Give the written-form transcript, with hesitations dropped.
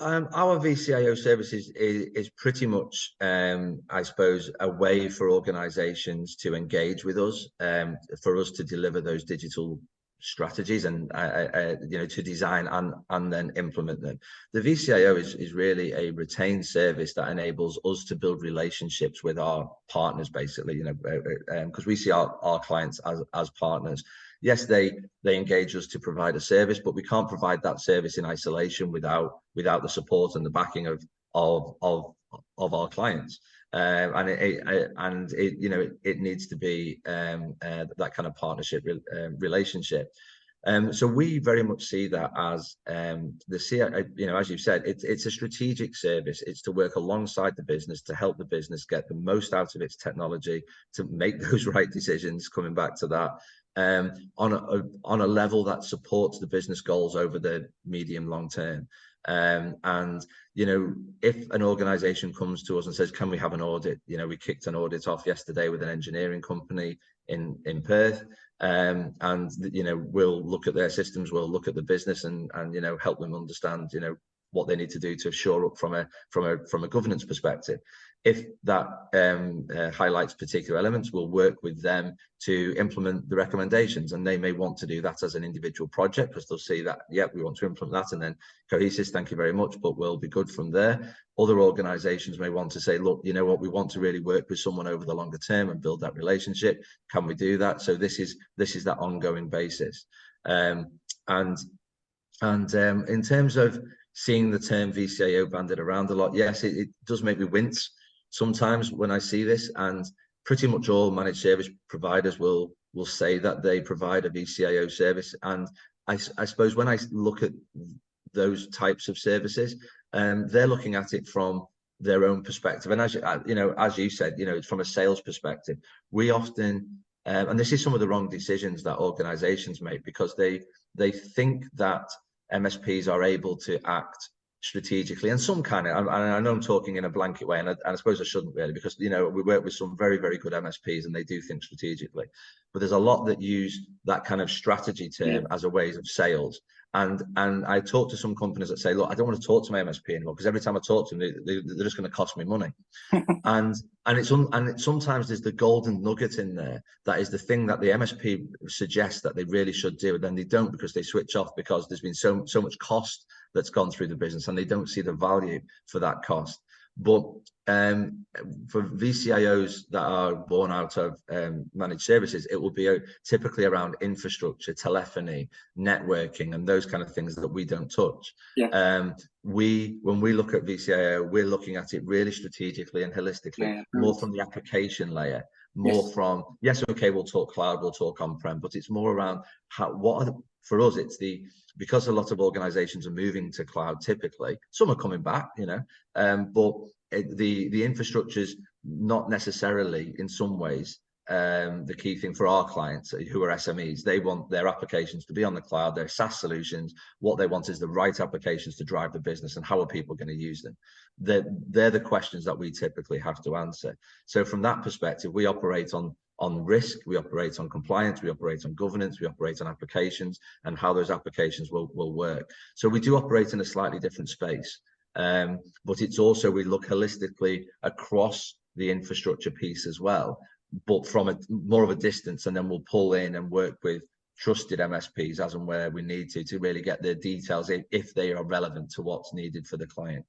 our vCIO services is pretty much, I suppose, a way for organizations to engage with us, for us to deliver those digital strategies and to design and then implement them. The vCIO is really a retained service that enables us to build relationships with our partners, basically, because we see our clients as partners. Yes, they engage us to provide a service, but we can't provide that service in isolation without the support and the backing of our clients. And it needs to be that kind of partnership relationship. So we very much see that as the CIO, as you said, it's a strategic service. It's to work alongside the business to help the business get the most out of its technology, to make those right decisions, coming back to that, on a level that supports the business goals over the medium long term. And if an organization comes to us and says, can we have an audit? We kicked an audit off yesterday with an engineering company in Perth, and we'll look at their systems, we'll look at the business and help them understand what they need to do to shore up from a governance perspective. If that highlights particular elements, we'll work with them to implement the recommendations, and they may want to do that as an individual project because they'll see that, we want to implement that, and then Cohesis, thank you very much, but we'll be good from there. Other organizations may want to say, look, you know what, we want to really work with someone over the longer term and build that relationship. Can we do that? So this is that ongoing basis. And in terms of seeing the term vCIO banded around a lot, yes, it does make me wince sometimes when I see this, and pretty much all managed service providers will say that they provide a vCIO service. And I suppose when I look at those types of services, they're looking at it from their own perspective. And as you said, it's from a sales perspective. We often, and this is some of the wrong decisions that organizations make, because they think that MSPs are able to act strategically, and some kind of, and I know I'm talking in a blanket way, and I suppose I shouldn't really, because we work with some very, very good MSPs and they do think strategically, but there's a lot that use that kind of strategy term as a way of sales. And I talk to some companies that say, look, I don't want to talk to my MSP anymore, because every time I talk to them, they're just going to cost me money. and sometimes there's the golden nugget in there that is the thing that the MSP suggests that they really should do, and then they don't, because they switch off, because there's been so much cost that's gone through the business and they don't see the value for that cost. But for vCIOs that are born out of managed services, it will be typically around infrastructure, telephony, networking, and those kind of things that we don't touch. When we look at vCIO, we're looking at it really strategically and holistically, more from the application layer, more from, we'll talk cloud, we'll talk on-prem, but it's more around for us, it's because a lot of organizations are moving to cloud, typically, some are coming back, but the infrastructure's not necessarily, in some ways, the key thing for our clients who are SMEs. They want their applications to be on the cloud, their SaaS solutions. What they want is the right applications to drive the business, and how are people going to use them? They're the questions that we typically have to answer. So from that perspective, we operate on risk, we operate on compliance, we operate on governance, we operate on applications, and how those applications will work. So we do operate in a slightly different space, but it's also, we look holistically across the infrastructure piece as well, but from more of a distance, and then we'll pull in and work with trusted MSPs as and where we need to really get the details if they are relevant to what's needed for the client.